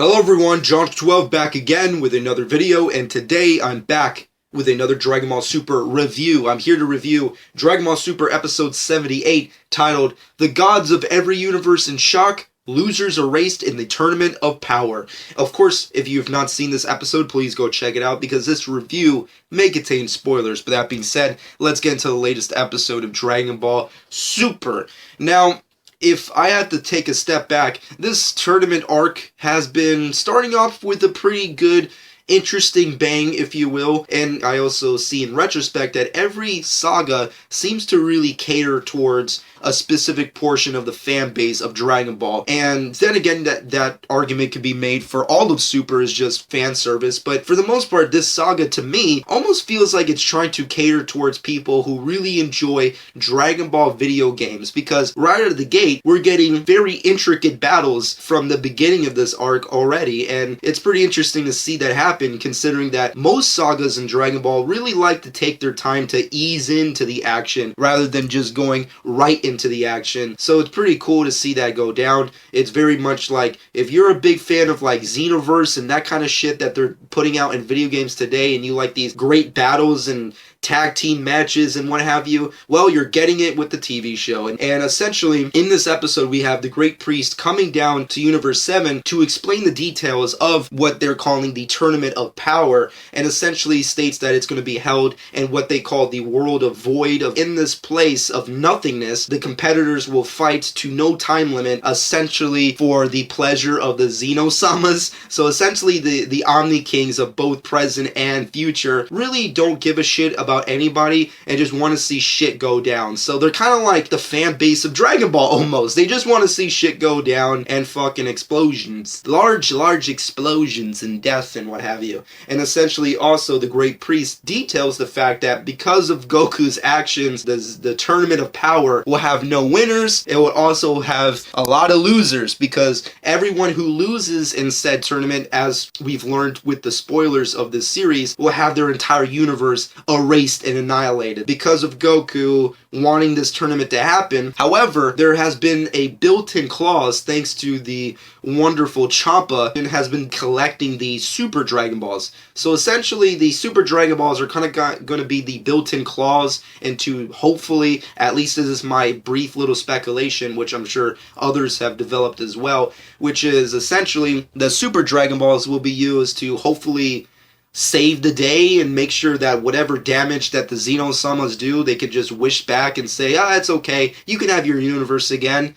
Hello everyone, John12 back again with another video, and today I'm back with another Dragon Ball Super review. I'm here to review Dragon Ball Super episode 78, titled The Gods of Every Universe in Shock, Losers Erased in the Tournament of Power. Of course, if you have not seen this episode, please go check it out because this review may contain spoilers. But that being said, let's get into the latest episode of Dragon Ball Super. Now, if I had to take a step back, this tournament arc has been starting off with a pretty good, interesting bang, if you will, and I also see in retrospect that every saga seems to really cater towards a specific portion of the fan base of Dragon Ball. And then again, that argument could be made for all of Super as just fan service, but for the most part, this saga to me almost feels like it's trying to cater towards people who really enjoy Dragon Ball video games, because right out of the gate, we're getting very intricate battles from the beginning of this arc already, and it's pretty interesting to see that happen, considering that most sagas in Dragon Ball really like to take their time to ease into the action rather than just going right into the action. So it's pretty cool to see that go down. It's very much like, if you're a big fan of like Xenoverse and that kind of shit that they're putting out in video games today, and you like these great battles and tag team matches and what have you, well, you're getting it with the TV show. And essentially, in this episode, we have the Great Priest coming down to Universe 7 to explain the details of what they're calling the Tournament of Power, and essentially states that it's going to be held in what they call the World of Void. In this place of nothingness, the competitors will fight to no time limit, essentially for the pleasure of the Xenosamas. So essentially, the Omni Kings of both present and future really don't give a shit about anybody and just want to see shit go down. So they're kind of like the fan base of Dragon Ball almost. They just want to see shit go down and fucking explosions. Large explosions and death and what have you. And essentially also the Great Priest details the fact that because of Goku's actions, the Tournament of Power will have no winners. It will also have a lot of losers, because everyone who loses in said tournament, as we've learned with the spoilers of this series, will have their entire universe erased and annihilated because of Goku wanting this tournament to happen. However, there has been a built-in clause, thanks to the wonderful Champa, and has been collecting the Super Dragon Balls. So essentially, the Super Dragon Balls are kind of going to be the built-in clause into, hopefully, at least this is my brief little speculation, which I'm sure others have developed as well, which is essentially the Super Dragon Balls will be used to hopefully save the day and make sure that whatever damage that the Xenosamas do, they could just wish back and say, it's okay, you can have your universe again.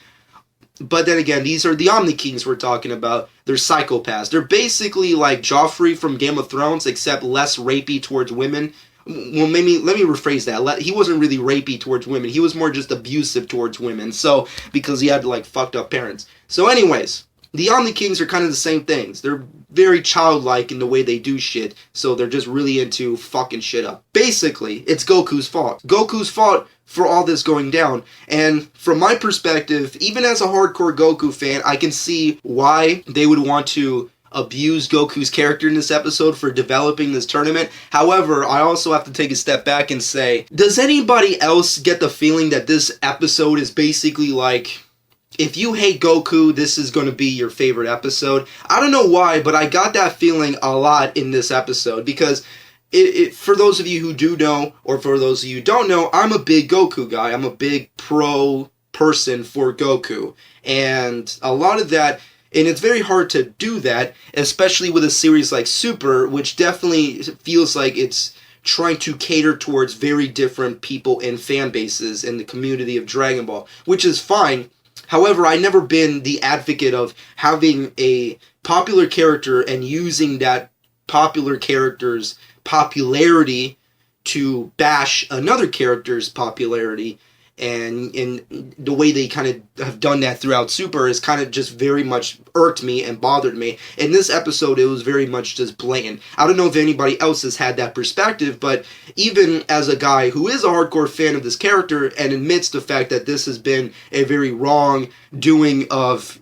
But then again, these are the Omni Kings we're talking about. They're psychopaths. They're basically like Joffrey from Game of Thrones, except less rapey towards women. Well, maybe let me rephrase that. He wasn't really rapey towards women. He was more just abusive towards women. So, because he had like fucked up parents. So anyways, the Omni Kings are kind of the same things. They're very childlike in the way they do shit, so they're just really into fucking shit up. Basically, it's Goku's fault. Goku's fault for all this going down. And from my perspective, even as a hardcore Goku fan, I can see why they would want to abuse Goku's character in this episode for developing this tournament. However, I also have to take a step back and say, does anybody else get the feeling that this episode is basically like, if you hate Goku, this is going to be your favorite episode? I don't know why, but I got that feeling a lot in this episode, because for those of you who do know, or for those of you who don't know, I'm a big Goku guy. I'm a big pro person for Goku. And a lot of that, and it's very hard to do that, especially with a series like Super, which definitely feels like it's trying to cater towards very different people and fan bases in the community of Dragon Ball, which is fine. However, I've never been the advocate of having a popular character and using that popular character's popularity to bash another character's popularity. And the way they kind of have done that throughout Super is kind of just very much irked me and bothered me. In this episode, it was very much just blatant. I don't know if anybody else has had that perspective, but even as a guy who is a hardcore fan of this character and admits the fact that this has been a very wrong doing of,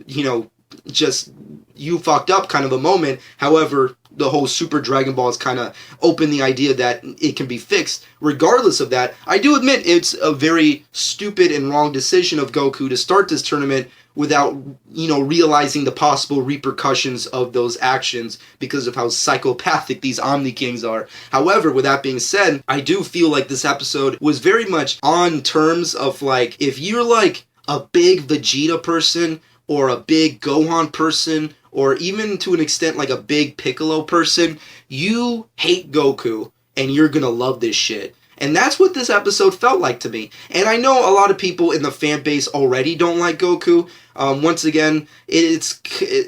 just you fucked up kind of a moment. However, the whole Super Dragon Ball has kind of opened the idea that it can be fixed. Regardless of that, I do admit it's a very stupid and wrong decision of Goku to start this tournament without, realizing the possible repercussions of those actions because of how psychopathic these Omni Kings are. However, with that being said, I do feel like this episode was very much on terms of, like, if you're like a big Vegeta person or a big Gohan person or even to an extent like a big Piccolo person, you hate Goku and you're gonna love this shit. And that's what this episode felt like to me. And I know a lot of people in the fan base already don't like Goku. Once again,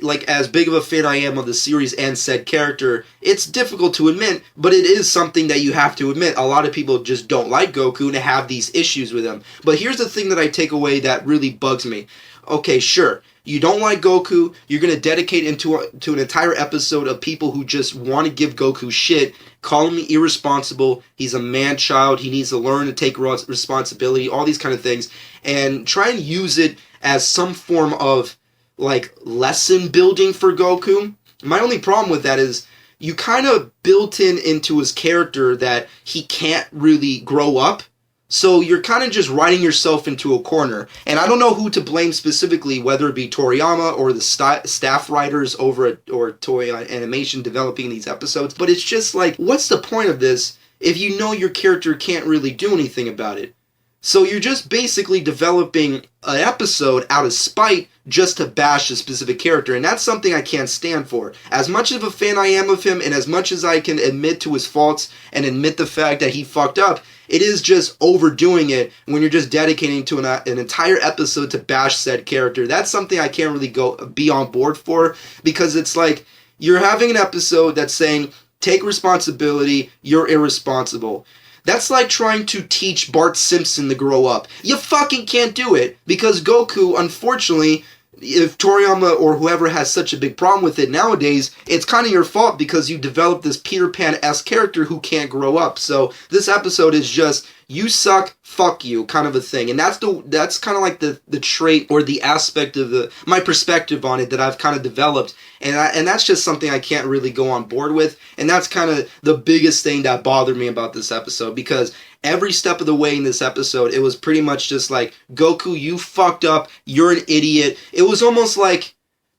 like, as big of a fan I am of the series and said character, it's difficult to admit, but it is something that you have to admit. A lot of people just don't like Goku and have these issues with him. But here's the thing that I take away that really bugs me. Okay, sure, you don't like Goku, you're going to dedicate to an entire episode of people who just want to give Goku shit, call him irresponsible, he's a man-child, he needs to learn to take responsibility, all these kind of things, and try and use it as some form of, like, lesson building for Goku. My only problem with that is you kind of built into his character that he can't really grow up. So you're kind of just writing yourself into a corner. And I don't know who to blame specifically, whether it be Toriyama or the staff writers over at Toei Animation developing these episodes. But it's just like, what's the point of this if you know your character can't really do anything about it? So you're just basically developing an episode out of spite just to bash a specific character, and that's something I can't stand for. As much of a fan I am of him, and as much as I can admit to his faults and admit the fact that he fucked up, it is just overdoing it when you're just dedicating to an entire episode to bash said character. That's something I can't really be on board for, because it's like you're having an episode that's saying, take responsibility, you're irresponsible. That's like trying to teach Bart Simpson to grow up. You fucking can't do it, because Goku, unfortunately, if Toriyama or whoever has such a big problem with it nowadays, it's kind of your fault because you developed this Peter Pan-esque character who can't grow up. So this episode is just, you suck, fuck you, kind of a thing. And that's kind of like the trait or the aspect of my perspective on it that I've kind of developed. And that's just something I can't really go on board with. And that's kind of the biggest thing that bothered me about this episode, because every step of the way in this episode, it was pretty much just like, Goku, you fucked up, you're an idiot. It was almost like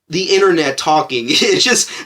the internet talking.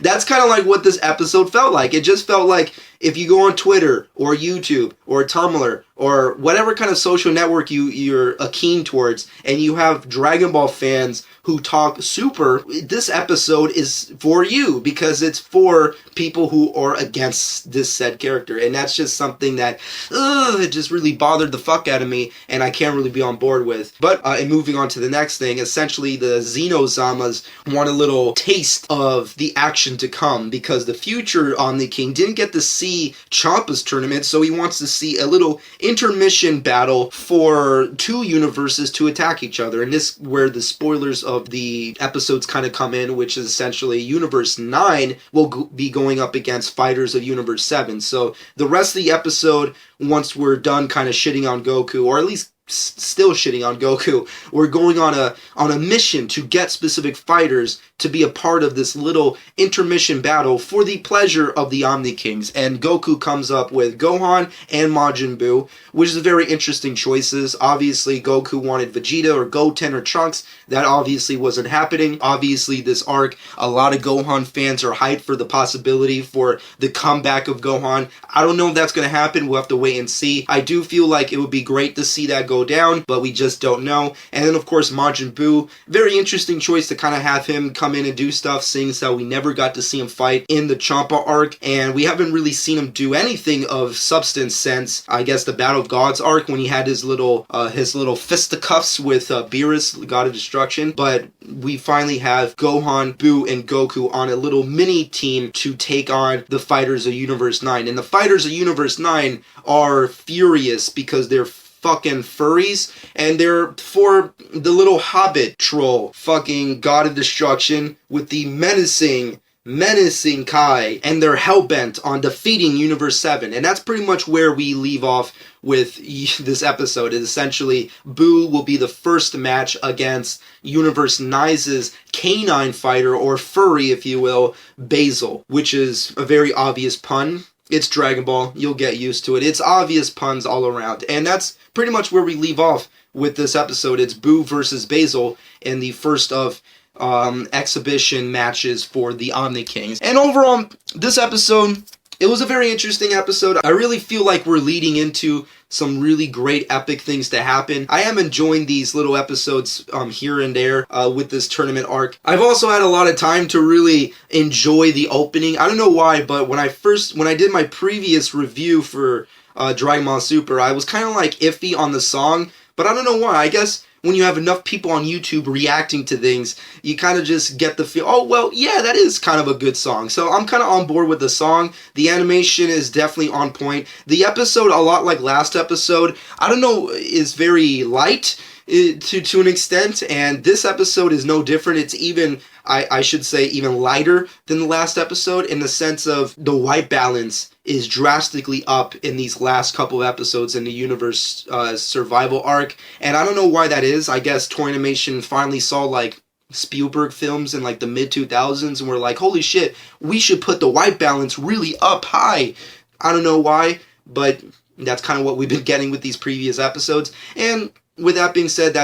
That's kind of like what this episode felt like. It just felt like if you go on Twitter or YouTube or Tumblr or whatever kind of social network you're keen towards, and you have Dragon Ball fans who talk super, this episode is for you, because it's for people who are against this said character. And that's just something that it just really bothered the fuck out of me, and I can't really be on board with. But and moving on to the next thing, essentially the Xenozamas want a little taste of the action to come, because the future Omni King didn't get to see Champa's tournament, so he wants to see a little intermission battle for two universes to attack each other. And this where the spoilers of the episodes kind of come in, which is essentially Universe 9 will be going up against fighters of Universe 7. So the rest of the episode, once we're done kind of shitting on Goku, or at least still shitting on Goku, we're going on a mission to get specific fighters to be a part of this little intermission battle for the pleasure of the Omni Kings. And Goku comes up with Gohan and Majin Buu, which is very interesting choices. Obviously, Goku wanted Vegeta or Goten or Trunks. That obviously wasn't happening. Obviously, this arc, a lot of Gohan fans are hyped for the possibility for the comeback of Gohan. I don't know if that's going to happen. We'll have to wait and see. I do feel like it would be great to see that go down, but we just don't know. And then, of course, Majin Buu, very interesting choice to kind of have him come in and do stuff, seeing as how we never got to see him fight in the Champa arc, and we haven't really seen him do anything of substance since, I guess, the Battle of Gods arc, when he had his little fisticuffs with Beerus, God of Destruction. But we finally have Gohan, Buu, and Goku on a little mini team to take on the fighters of Universe 9. And the fighters of Universe 9 are furious because they're fucking furries, and they're for the little hobbit troll, fucking God of Destruction, with the menacing Kai, and they're hellbent on defeating Universe 7. And that's pretty much where we leave off with this episode. Is essentially Buu will be the first match against Universe 9's canine fighter, or furry if you will, Basil, which is a very obvious pun It's Dragon Ball. You'll get used to it. It's obvious puns all around. And that's pretty much where we leave off with this episode. It's Buu versus Basil in the first of exhibition matches for the Omni Kings. And overall, this episode, it was a very interesting episode. I really feel like we're leading into some really great epic things to happen. I am enjoying these little episodes here and there with this tournament arc. I've also had a lot of time to really enjoy the opening. I don't know why, but when I did my previous review for Dragon Ball Super, I was kind of like iffy on the song, but I don't know why. I guess when you have enough people on YouTube reacting to things, you kind of just get the feel, oh, well, yeah, that is kind of a good song. So I'm kind of on board with the song. The animation is definitely on point. The episode, a lot like last episode, I don't know, is very light to an extent, and this episode is no different. It's even, I should say, even lighter than the last episode in the sense of the white balance is drastically up in these last couple of episodes in the universe survival arc, and I don't know why that is. I guess Toei Animation finally saw like Spielberg films in like the mid-2000s and we're like, holy shit, we should put the white balance really up high. I don't know why, but that's kind of what we've been getting with these previous episodes. And with that being said,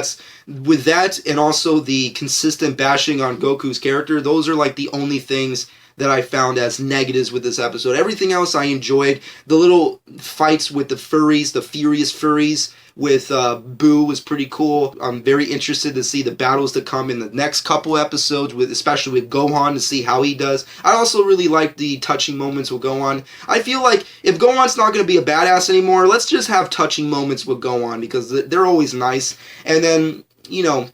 with that and also the consistent bashing on Goku's character, those are like the only things that I found as negatives with this episode. Everything else I enjoyed. The little fights with the furries, the furious furries with Buu was pretty cool. I'm very interested to see the battles that come in the next couple episodes, especially with Gohan, to see how he does. I also really like the touching moments with Gohan. I feel like if Gohan's not going to be a badass anymore, let's just have touching moments with Gohan because they're always nice. And then, you know,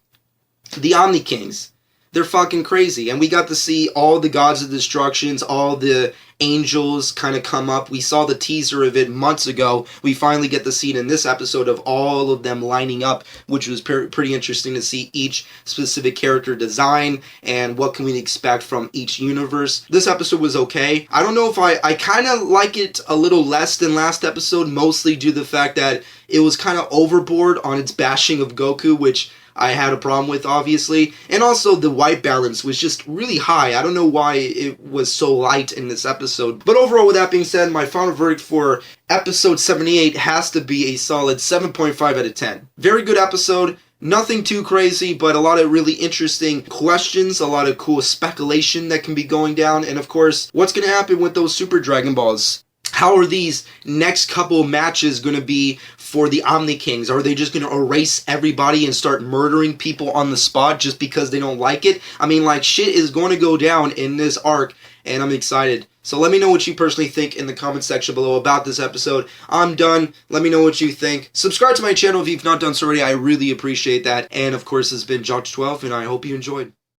the Omni Kings. They're fucking crazy. And we got to see all the gods of destructions, all the angels kind of come up. We saw the teaser of it months ago. We finally get to see it in this episode of all of them lining up, which was pretty interesting to see each specific character design and what can we expect from each universe. This episode was okay. I don't know if I kind of like it a little less than last episode, mostly due to the fact that it was kind of overboard on its bashing of Goku, which I had a problem with, obviously. And also, the white balance was just really high. I don't know why it was so light in this episode. But overall, with that being said, my final verdict for episode 78 has to be a solid 7.5 out of 10. Very good episode. Nothing too crazy, but a lot of really interesting questions, a lot of cool speculation that can be going down. And of course, what's going to happen with those Super Dragon Balls? How are these next couple matches going to be for the Omni Kings? Are they just going to erase everybody and start murdering people on the spot just because they don't like it? I mean, like, shit is going to go down in this arc, and I'm excited. So let me know what you personally think in the comment section below about this episode. I'm done. Let me know what you think. Subscribe to my channel if you've not done so already. I really appreciate that. And of course, this has been Josh12, and I hope you enjoyed.